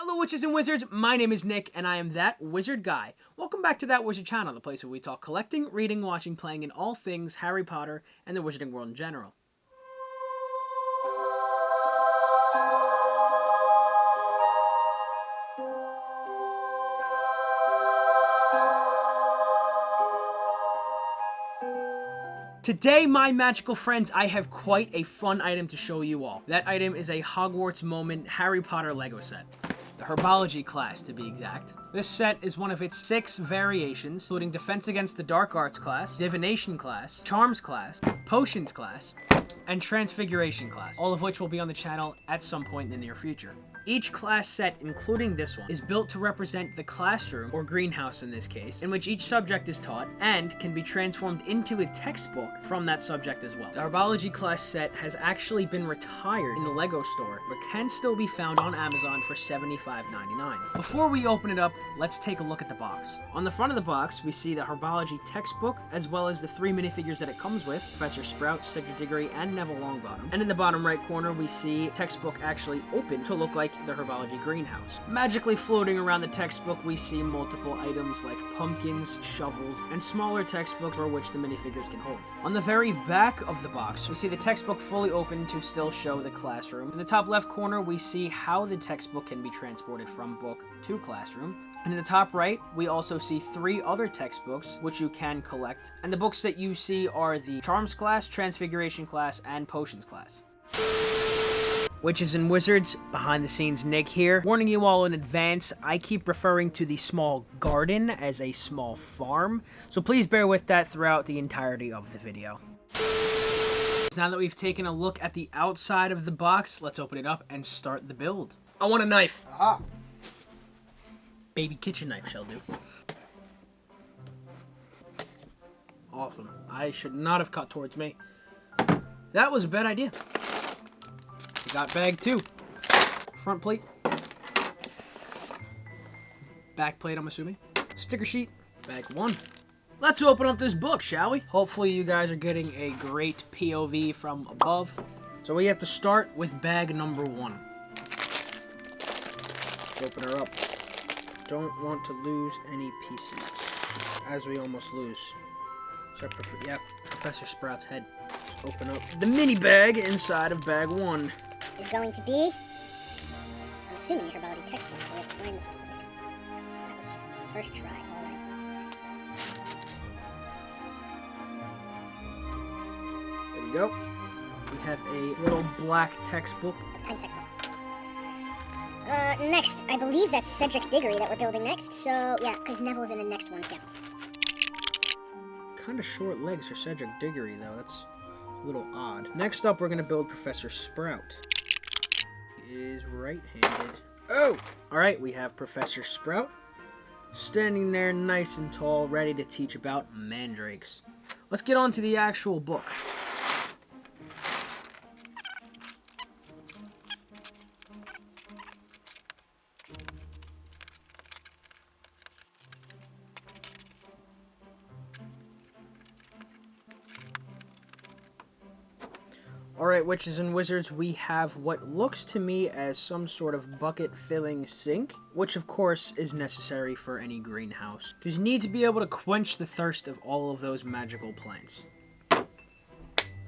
Hello witches and wizards, my name is Nick and I am That Wizard Guy. Welcome back to That Wizard channel, the place where we talk collecting, reading, watching, playing, and all things Harry Potter and the wizarding world in general. Today, my magical friends, I have quite a fun item to show you all. That item is a Hogwarts Moment Harry Potter Lego set. The Herbology Class, to be exact. This set is one of its 6 variations, including Defense Against the Dark Arts Class, Divination Class, Charms Class, Potions Class, and Transfiguration Class, all of which will be on the channel at some point in the near future. Each class set, including this one, is built to represent the classroom, or greenhouse in this case, in which each subject is taught, and can be transformed into a textbook from that subject as well. The Herbology Class set has actually been retired in the LEGO store, but can still be found on Amazon for $75.99. Before we open it up, let's take a look at the box. On the front of the box, we see the Herbology textbook, as well as the 3 minifigures that it comes with, Professor Sprout, Cedric, Diggory, and Neville Longbottom. And in the bottom right corner, we see textbook actually open to look like the Herbology greenhouse. Magically floating around the textbook, we see multiple items like pumpkins, shovels, and smaller textbooks for which the minifigures can hold. On the very back of the box, we see the textbook fully open to still show the classroom. In the top left corner, we see how the textbook can be transported from book to classroom. And in the top right, we also see 3 other textbooks, which you can collect. And the books that you see are the Charms Class, Transfiguration Class, and Potions Class. Witches and Wizards, behind the scenes Nick here. Warning you all in advance, I keep referring to the small garden as a small farm, so please bear with that throughout the entirety of the video. Now that we've taken a look at the outside of the box, let's open it up and start the build. I want a knife. Aha. Baby kitchen knife shall do. Awesome. I should not have cut towards me. That was a bad idea. We got bag 2. Front plate. Back plate, I'm assuming. Sticker sheet. Bag 1. Let's open up this book, shall we? Hopefully you guys are getting a great POV from above. So we have to start with bag number 1. Open her up. Don't want to lose any pieces. As we almost lose. Yep, Professor Sprout's head. Let's open up the mini bag inside of bag 1. Is going to be, I'm assuming a Herbology textbook, so we have to find the specific. That was the first try, alright. There we go. We have a little black textbook. A tiny textbook. Next, I believe that's Cedric Diggory that we're building next, so yeah, because Neville's in the next one, yeah. Kind of short legs for Cedric Diggory, though. That's a little odd. Next up, we're going to build Professor Sprout. Is right-handed. Oh! Alright, we have Professor Sprout standing there nice and tall, ready to teach about mandrakes. Let's get on to the actual book. Alright, witches and wizards, we have what looks to me as some sort of bucket-filling sink, which of course is necessary for any greenhouse, because you need to be able to quench the thirst of all of those magical plants.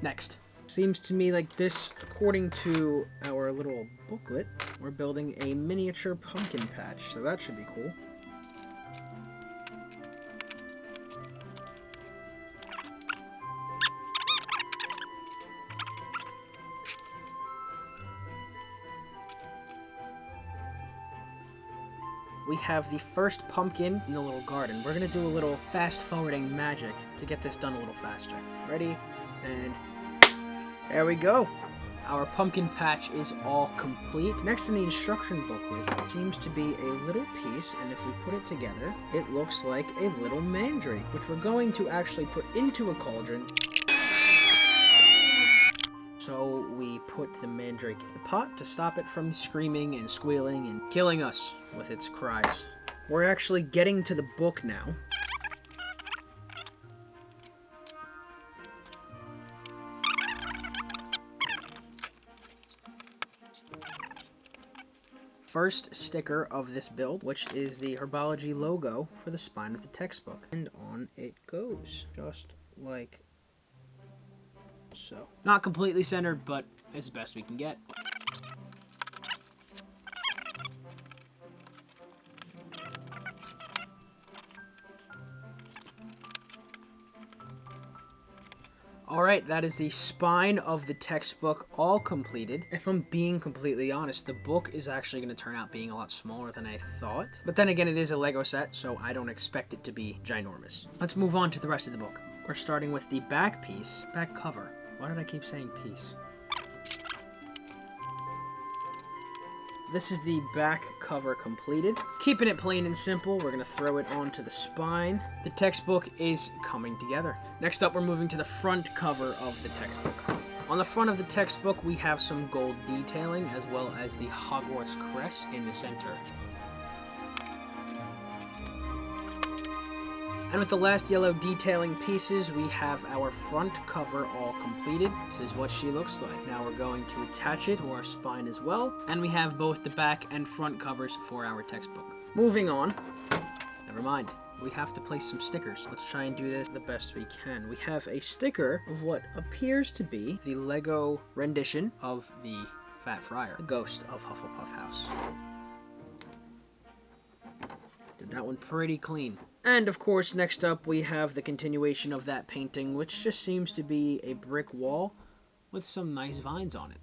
Next. Seems to me like this, according to our little booklet, we're building a miniature pumpkin patch, so that should be cool. We have the first pumpkin in the little garden. We're going to do a little fast-forwarding magic to get this done a little faster. Ready? And there we go. Our pumpkin patch is all complete. Next in the instruction booklet seems to be a little piece, and if we put it together, it looks like a little mandrake, which we're going to actually put into a cauldron. So we put the mandrake in the pot to stop it from screaming and squealing and killing us with its cries. We're actually getting to the book now. first sticker of this build, which is the Herbology logo for the spine of the textbook. And on it goes, just like so. Not completely centered, but it's the best we can get. Alright, that is the spine of the textbook all completed. If I'm being completely honest, the book is actually going to turn out being a lot smaller than I thought. But then again, it is a Lego set, so I don't expect it to be ginormous. Let's move on to the rest of the book. We're starting with the back piece, back cover. Why did I keep saying piece? This is the back cover completed. Keeping it plain and simple, we're going to throw it onto the spine. The textbook is coming together. Next up, we're moving to the front cover of the textbook. On the front of the textbook, we have some gold detailing, as well as the Hogwarts crest in the center. And with the last yellow detailing pieces, we have our front cover all completed. This is what she looks like. Now we're going to attach it to our spine as well. And we have both the back and front covers for our textbook. Moving on. Never mind. We have to place some stickers. Let's try and do this the best we can. We have a sticker of what appears to be the Lego rendition of the Fat Friar, the ghost of Hufflepuff House. Did that one pretty clean. And of course, next up we have the continuation of that painting, which just seems to be a brick wall with some nice vines on it.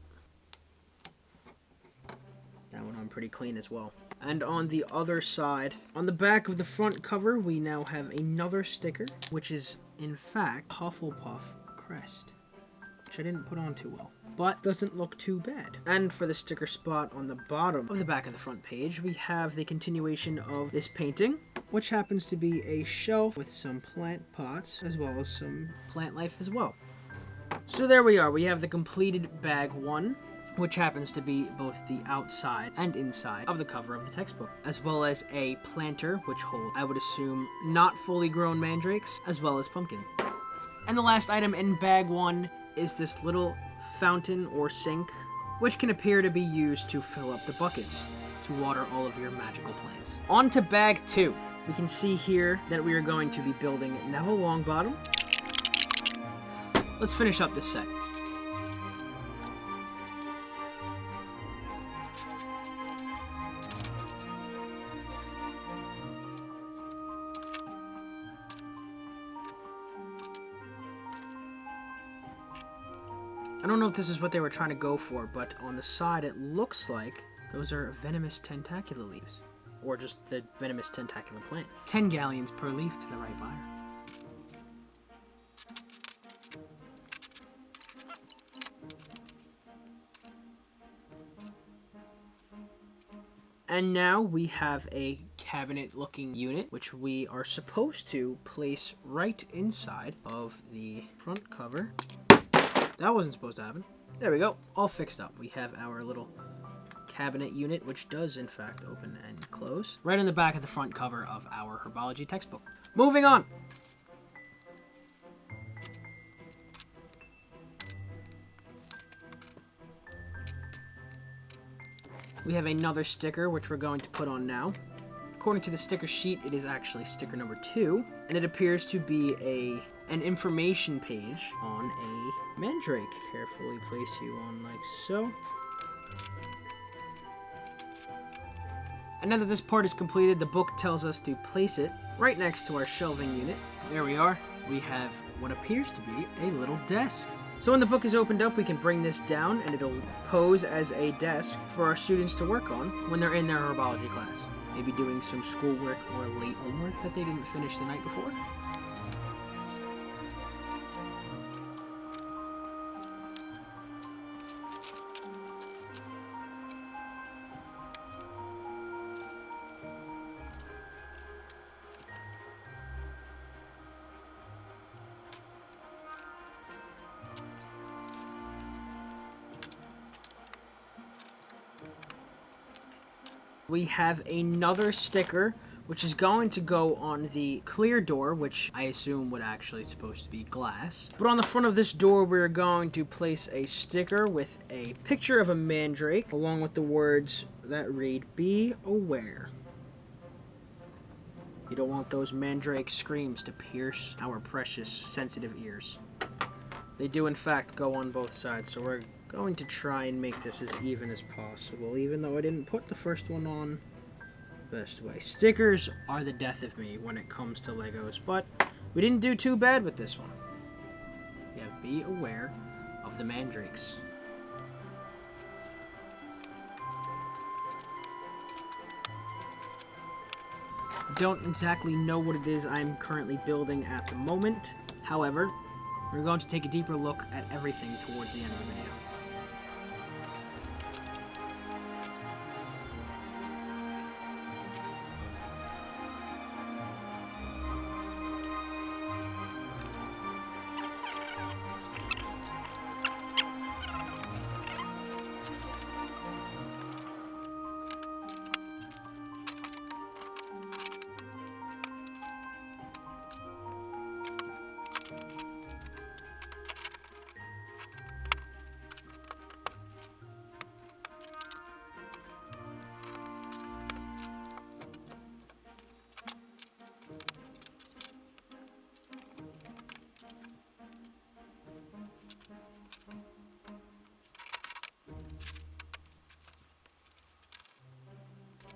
That one on pretty clean as well. And on the other side, on the back of the front cover, we now have another sticker, which is in fact Hufflepuff crest, which I didn't put on too well, but doesn't look too bad. And for the sticker spot on the bottom of the back of the front page, we have the continuation of this painting, which happens to be a shelf with some plant pots, as well as some plant life as well. So there we are. We have the completed bag 1, which happens to be both the outside and inside of the cover of the textbook, as well as a planter, which holds, I would assume, not fully grown mandrakes, as well as pumpkin. And the last item in bag 1 is this little fountain or sink, which can appear to be used to fill up the buckets to water all of your magical plants. On to bag 2. We can see here that we are going to be building Neville Longbottom. Let's finish up this set. I don't know if this is what they were trying to go for, but on the side it looks like those are venomous tentacular leaves. Or just the venomous tentacular plant. 10 galleons per leaf to the right buyer. And now we have a cabinet-looking unit, which we are supposed to place right inside of the front cover. That wasn't supposed to happen. There we go. All fixed up. We have our little cabinet unit, which does in fact open and close, right on the back of the front cover of our Herbology textbook. Moving on. We have another sticker, which we're going to put on now. According to the sticker sheet, it is actually sticker number 2, and it appears to be an information page on a Mandrake. Carefully place you on like so. And now that this part is completed, the book tells us to place it right next to our shelving unit. There we are. We have what appears to be a little desk. So when the book is opened up, we can bring this down and it'll pose as a desk for our students to work on when they're in their Herbology class. Maybe doing some schoolwork or late homework that they didn't finish the night before. We have another sticker, which is going to go on the clear door, which I assume would actually supposed to be glass. But on the front of this door, we're going to place a sticker with a picture of a mandrake, along with the words that read, "Be aware." You don't want those mandrake screams to pierce our precious, sensitive ears. They do, in fact, go on both sides, so we're going to try and make this as even as possible, even though I didn't put the first one on best way. Stickers are the death of me when it comes to Legos, but we didn't do too bad with this one. Yeah, be aware of the mandrakes. Don't exactly know what it is I'm currently building at the moment. However, we're going to take a deeper look at everything towards the end of the video.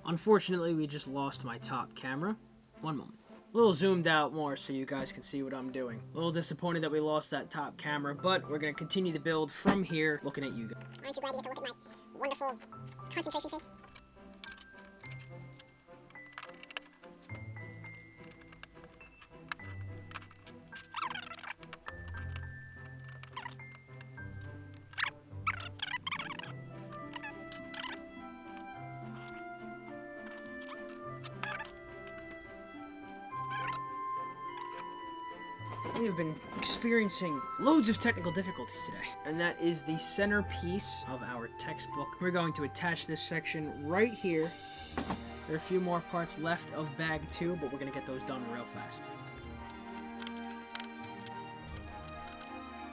Unfortunately, we just lost my top camera. One moment. A little zoomed out more so you guys can see what I'm doing. A little disappointed that we lost that top camera, but we're going to continue the build from here, looking at you guys. Aren't you glad you get to look at my wonderful concentration face? We have been experiencing loads of technical difficulties today, and that is the centerpiece of our textbook. We're going to attach this section right here. There are a few more parts left of bag 2, but we're going to get those done real fast.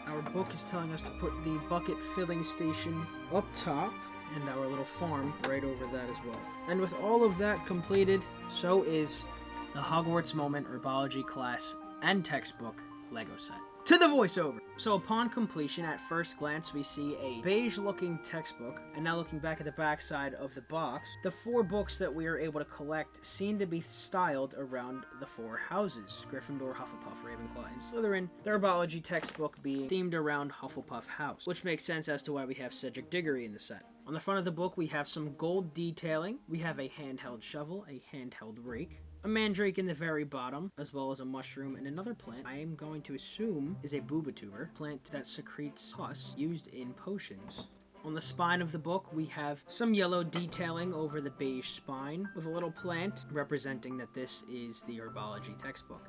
Our book is telling us to put the bucket filling station up top, and our little farm right over that as well. And with all of that completed, so is the Hogwarts Moment Herbology Class and textbook Lego set. To the voiceover! So upon completion, at first glance, we see a beige-looking textbook, and now looking back at the back side of the box, the 4 books that we are able to collect seem to be styled around the 4 houses: Gryffindor, Hufflepuff, Ravenclaw, and Slytherin, the Herbology textbook being themed around Hufflepuff House, which makes sense as to why we have Cedric Diggory in the set. On the front of the book, we have some gold detailing, we have a handheld shovel, a handheld rake, a mandrake in the very bottom, as well as a mushroom and another plant I am going to assume is a boobatuber, plant that secretes pus used in potions. On the spine of the book, we have some yellow detailing over the beige spine, with a little plant representing that this is the Herbology textbook.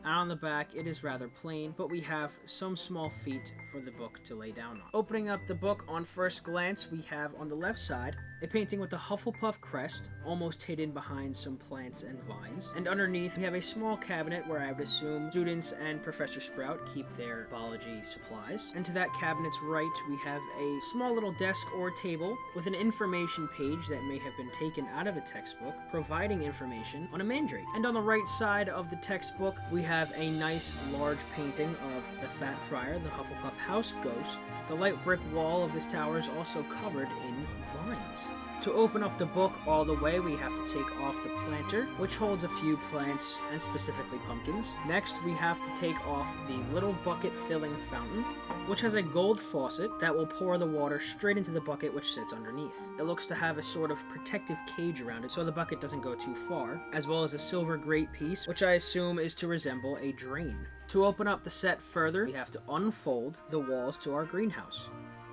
And on the back, it is rather plain, but we have some small feet for the book to lay down on. Opening up the book on first glance, we have on the left side a painting with the Hufflepuff crest, almost hidden behind some plants and vines. And underneath, we have a small cabinet where I would assume students and Professor Sprout keep their biology supplies. And to that cabinet's right, we have a small little desk or table with an information page that may have been taken out of a textbook, providing information on a mandrake. And on the right side of the textbook, we have a nice large painting of the Fat Friar, the Hufflepuff house ghost. The light brick wall of this tower is also covered in vines. To open up the book all the way, we have to take off the planter, which holds a few plants, and specifically pumpkins. Next, we have to take off the little bucket filling fountain, which has a gold faucet that will pour the water straight into the bucket which sits underneath. It looks to have a sort of protective cage around it so the bucket doesn't go too far, as well as a silver grate piece, which I assume is to resemble a drain. To open up the set further, we have to unfold the walls to our greenhouse.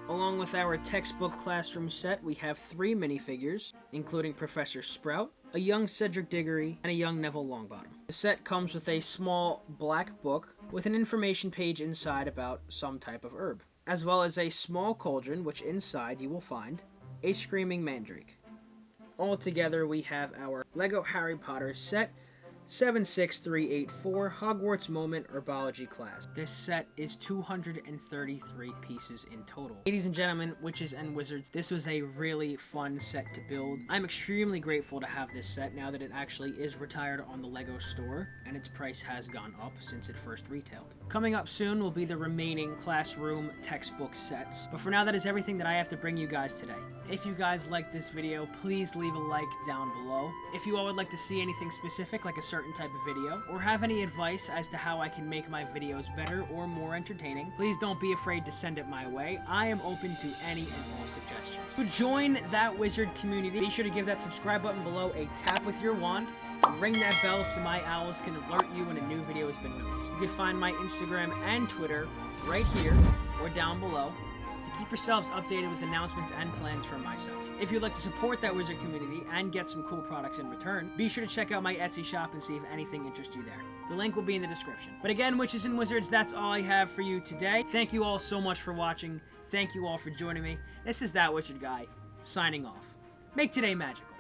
Along with our textbook classroom set, we have 3 minifigures, including Professor Sprout, a young Cedric Diggory, and a young Neville Longbottom. The set comes with a small black book with an information page inside about some type of herb, as well as a small cauldron which inside you will find a screaming mandrake. Altogether, we have our Lego Harry Potter set 76384 Hogwarts Moment Herbology Class. This set is 233 pieces in total. Ladies and gentlemen, witches and wizards, this was a really fun set to build. I'm extremely grateful to have this set now that it actually is retired on the Lego store and its price has gone up since it first retailed. Coming up soon will be the remaining classroom textbook sets, but for now that is everything that I have to bring you guys today. If you guys liked this video, please leave a like down below. If you all would like to see anything specific like a certain type of video, or have any advice as to how I can make my videos better or more entertaining, please don't be afraid to send it my way. I am open to any and all suggestions. To join that wizard community, be sure to give that subscribe button below a tap with your wand, and ring that bell so my owls can alert you when a new video has been released. You can find my Instagram and Twitter right here or down below to keep yourselves updated with announcements and plans for myself. If you'd like to support that wizard community and get some cool products in return, be sure to check out my Etsy shop and see if anything interests you there. The link will be in the description. But again, witches and wizards, that's all I have for you today. Thank you all so much for watching. Thank you all for joining me. This is That Wizard Guy, signing off. Make today magical.